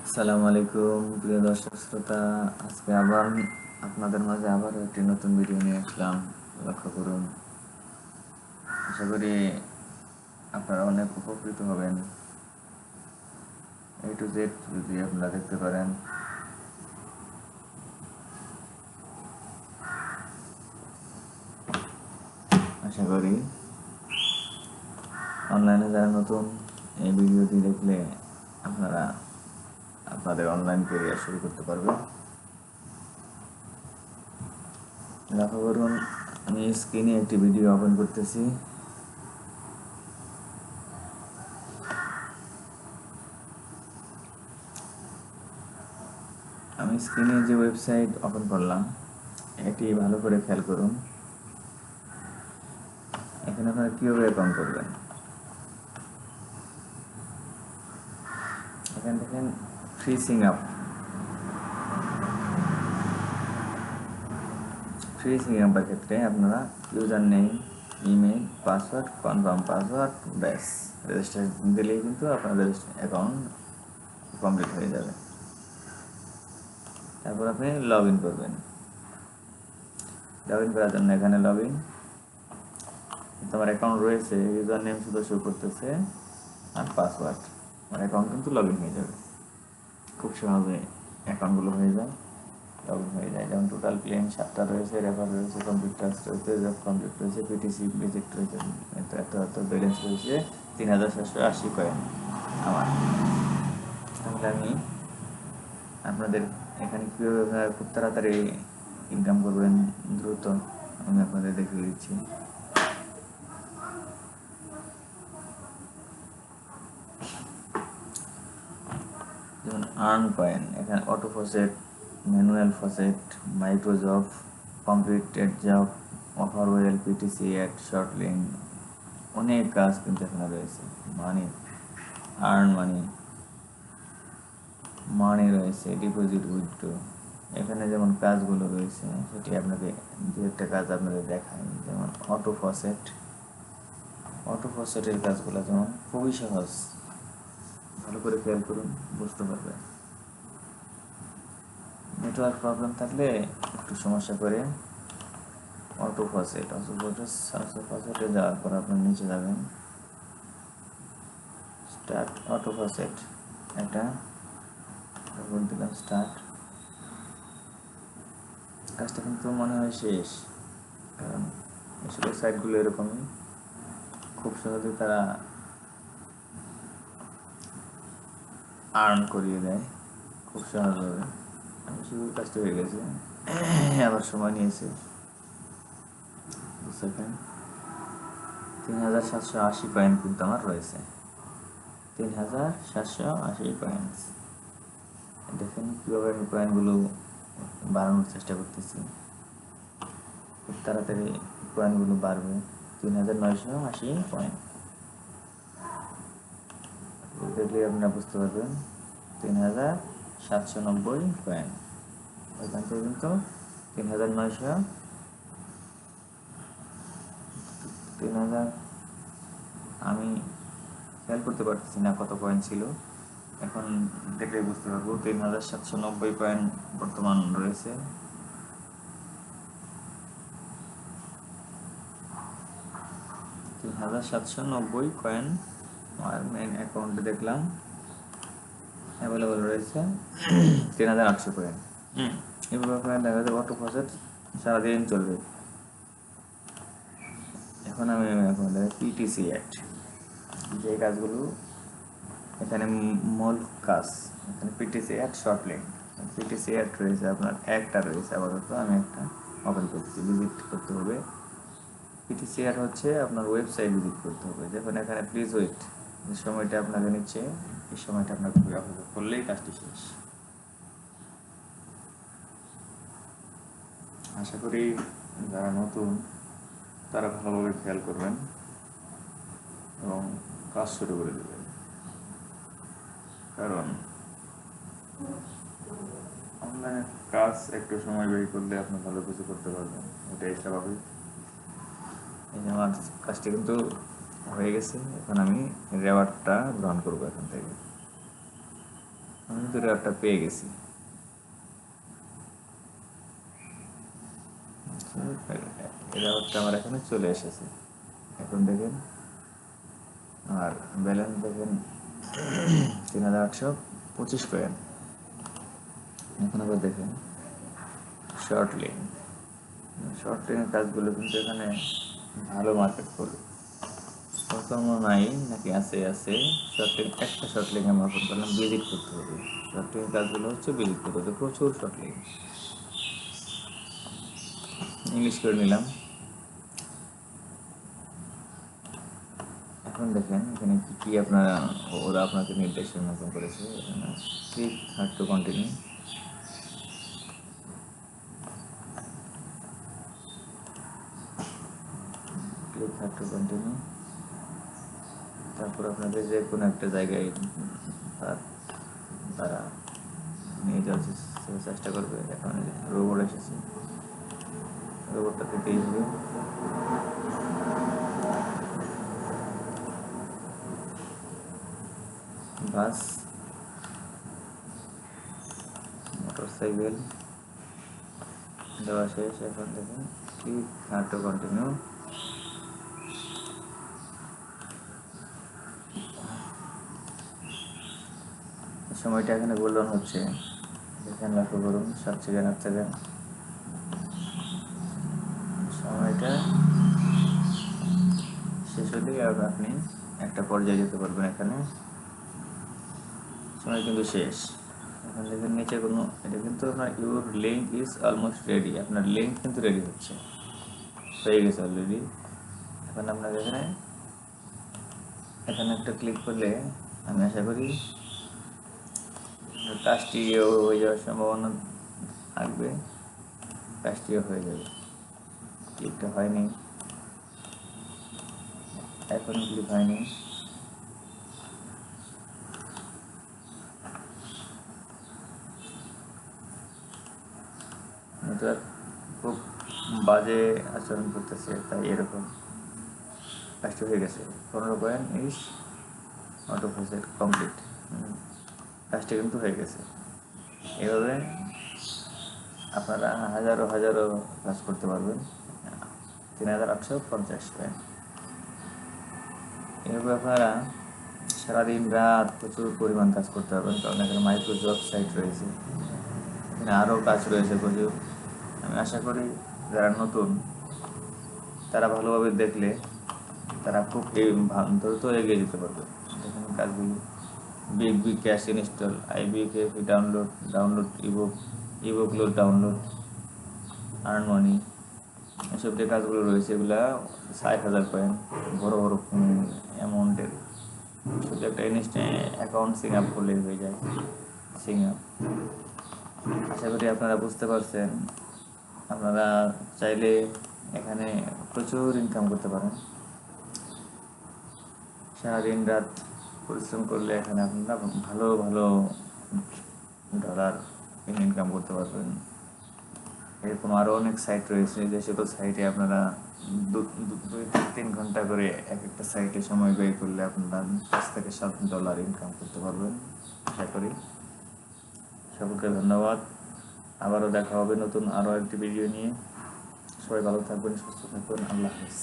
আসসালামু আলাইকুম প্রিয় দর্শক শ্রোতা। আজকে আবার আপনাদের মাঝে আবার একটি নতুন ভিডিও নিয়ে আসলাম। লক্ষ্য করুন, আশা করি আপনারা অনেক উপকৃত হবেন। A to Z যদি আপনারা দেখতে পারেন, আশা করি অনলাইনে যারা নতুন এই ভিডিওটি দেখলে আপনারা আপনাদের অনলাইন ক্যারিয়ার শুরু করতে পারবেন। লক্ষ্য করুন, আমি স্ক্রিনে একটি ভিডিও ওপেন করতেছি। আমি স্ক্রিনে যে ওয়েবসাইট ওপেন করলাম এটি ভালো করে খেয়াল করুন। এখানে আপনারা কীভাবে অ্যাকাউন্ট করবেন, এখানে দেখেন ফ্রি সিং আপ ক্ষেত্রে আপনারা user name, email, password, confirm password, ব্যাস রেজিস্ট্রেশন দিলেই কিন্তু আপনাদের অ্যাকাউন্ট কমপ্লিট হয়ে যাবে। তারপর আপনি লগ ইন করবেন। লগ ইন করার জন্য এখানে লগ ইন, তোমার অ্যাকাউন্ট রয়েছে, ইউজার নেম শুধু শো করতেছে আর পাসওয়ার্ড, আমার অ্যাকাউন্ট কিন্তু লগ ইন হয়ে যাবে। খুব সহজে অ্যাকাউন্টগুলো হয়ে যায়, লগ ইন হয়ে যায়। যেমন টোটাল ক্লেম 7টা রয়েছে, রেফার রয়েছে, কমপ্লিট টাস্ক রয়েছে, জব কমপ্লিট রয়েছে, পিটিসি ভিজিট রয়েছে, এত ব্যালেন্স রয়েছে 3780 কয়েন আমার। তাহলে আমি আপনাদের এখানে কীভাবে খুব তাড়াতাড়ি ইনকাম করবেন দ্রুত আমি আপনাদের দেখিয়ে দিচ্ছি। যেমন আর্ন কয়েন, এখানে auto faucet, manual faucet, microjob, completed job, offer wall, PTC ad, short link, অনেক কাজ কিন্তু এখানে রয়েছে। মানি, আর্ন মানি রয়েছে, ডিপোজিট, উইথড্র। এখানে যেমন কাজগুলো রয়েছে সেটি আপনাকে দু একটা কাজ আপনাদের দেখাই। যেমন অটো ফসেটের কাজগুলো যেমন খুবই সহজ, ভালো করে খেয়াল করুন, বুঝতে পারবেন। নেটওয়ার্ক প্রবলেম থাকলে একটু সমস্যা করে। অটো ফসেটে যাওয়ার পর আপনার নিচে যাবেন, স্টার্ট অটো ফসেট, এটা দিলাম স্টার্ট। কাজটা কিন্তু মনে হয় শেষ, কারণ এসব সাইটগুলো এরকমই, খুব সহজে তারা আর্ন করিয়ে দেয় খুব সহজভাবে। আমি শুধু কাজটা হয়ে গেছে, আবার সময় নিয়েছে 2 সেকেন্ড। 3780 কয়েন কিন্তু আমার রয়েছে, 3780 কয়েন্স। দেখেন কীভাবে আমি কয়েনগুলো বাড়ানোর চেষ্টা করতেছি, খুব তাড়াতাড়ি কয়েনগুলো বাড়বে। 3980 কয়েন দেখলে আপনারা বুঝতে পারবেন। 3790 কয়েন, ওইখান থেকে কিন্তু 3000 আমি খেয়াল করতে পারতেছি না কত কয়েন ছিল, এখন দেখলে বুঝতে পারবো। 3790 কয়েন বর্তমান রয়েছে। 3790 কয়েন আমার মেন অ্যাকাউন্টে দেখলাম অ্যাভেলেবল রয়েছে 3800 কয়েন। এগুলো কয়েন দেখা যাবে অটো ফসেট সারাদিন চলবে। এখন আমি পিটিসি অ্যাড, যে কাজগুলো এখানে মূল কাজ, এখানে PTC ad, short link. PTC ad রয়েছে আপনার একটা রয়েছে আপাতত, আমি একটা ওপেন করতেছি, ভিজিট করতে হবে। পিটিসি অ্যাড হচ্ছে আপনার ওয়েবসাইট ভিজিট করতে হবে। যখন এখানে প্লিজ ওয়েট, যে সময়টা আপনাকে নিচ্ছে এই সময়টা আপনাকে অপেক্ষা করলেই কাজটি শেষ। আশা করি যারা নতুন তারা ভালোভাবে খেয়াল করবেন এবং কাজ শুরু করে দেবেন, কারণ অনলাইনে কাজ একটু সময় ব্যয় করলে আপনি ভালো কিছু করতে পারবেন, এটাই স্বাভাবিক। এই যে আমার কাজটি কিন্তু হয়ে গেছে, এখন আমি রেওয়ার্ডটা গ্রহণ করবো এখান থেকে। আমি তো র্যাপটা পেয়ে গেছি। এরা হচ্ছে আমার এখানে চলে এসেছে। এখন দেখেন আর ব্যালেন্স দেখেন 3825 কয়েন। এখন আবার দেখেন শর্ট লিঙ্ক, শর্ট লিঙ্কের কাজগুলো কিন্তু এখানে ভালো মার্কেট করবে। কোনো নাই নাকি আছে আছে শর্ট লিঙ্ক, একটা শর্ট লিঙ্ক আমরা ওপেন করলাম, ভিজিট করতে হবে। শর্ট লিঙ্ক কাজগুলো হচ্ছে ভিজিট করতে হবে, প্রচুর শর্ট লিঙ্ক। ইংলিশ করে নিলাম। এখন দেখেন এখানে কি কি আপনারা ওরা আপনাকে নির্দেশের মতন করেছে। Click hard to continue, click hard to continue. তারপর আপনাদের যে কোনো একটা জায়গায় তারা নিয়ে যাওয়ার চেষ্টা করবে। এখন রোবট এসেছে, রোবটটা দিতেই হবে। বাস, মোটরসাইকেল দেওয়া শেষ। এখন দেখুন ক্লিক হার্ড টু কন্টিনিউ। সময়টা এখানে গোল্ডন হচ্ছে, দেখেন লক্ষ্য করুন 7 সেকেন্ড 8 সেকেন্ড। সময়টা শেষ হলে আপনি একটা পর্যায়ে যেতে পারবেন। এখানে সময় কিন্তু শেষ। এখন দেখেন নিচে কোনো, এটা কিন্তু আপনার your link is almost ready, আপনার লিঙ্ক কিন্তু রেডি হচ্ছে, হয়ে গেছে অলরেডি। এখন আপনার এখানে একটা ক্লিক করলে আমি আশা করি কাজটিও হয়ে যাওয়ার সম্ভাবনা থাকবে, কাজটিও হয়ে যাবে। ক্লিকটা হয়নি, এখন ক্লিক হয়নি। নেটওয়ার্ক খুব বাজে আচরণ করতেছে, তাই এরকম। কাজটি হয়ে গেছে, 15 coin is auto process complete. কাজটি কিন্তু হয়ে গেছে। এভাবে আপনারা হাজারো হাজারো কাজ করতে পারবেন। 3850 কয়েন। এভাবে আপনারা সারাদিন রাত প্রচুর পরিমাণ কাজ করতে পারবেন, কারণ এখানে মাইক্রো জব সাইট রয়েছে, এখানে আরও কাজ রয়েছে প্রচুর। আমি আশা করি যারা নতুন তারা ভালোভাবে দেখলে তারা খুব দ্রুত এগিয়ে যেতে পারবে। এখানে কাজগুলি big cash install, IBKP download ebook load download, earn money, এসব যে কাজগুলো রয়েছে এগুলা 60,000 কয়েন, বড় বড় অ্যামাউন্টের। শুধু একটা অ্যাকাউন্ট সিং আপ করলেই হয়ে যায়। সিং আপ, আশা করি আপনারা বুঝতে পারছেন। আপনারা চাইলে এখানে প্রচুর ইনকাম করতে পারেন। সারাদিন রাত পরিশ্রম করলে এখানে আপনারা ভালো ভালো ডলার ইনকাম করতে পারবেন। এরকম আরও অনেক সাইট রয়েছে, যে সকল সাইটে আপনারা 2-3 ঘন্টা করে এক একটা সাইটে সময় ব্যয় করলে আপনারা 5 থেকে 7 ডলার ইনকাম করতে পারবেন। আশা করি। সকলকে ধন্যবাদ। আবারও দেখা হবে নতুন আরও একটি ভিডিও নিয়ে। সবাই ভালো থাকবেন, সুস্থ থাকবেন। আল্লাহ হাফেজ।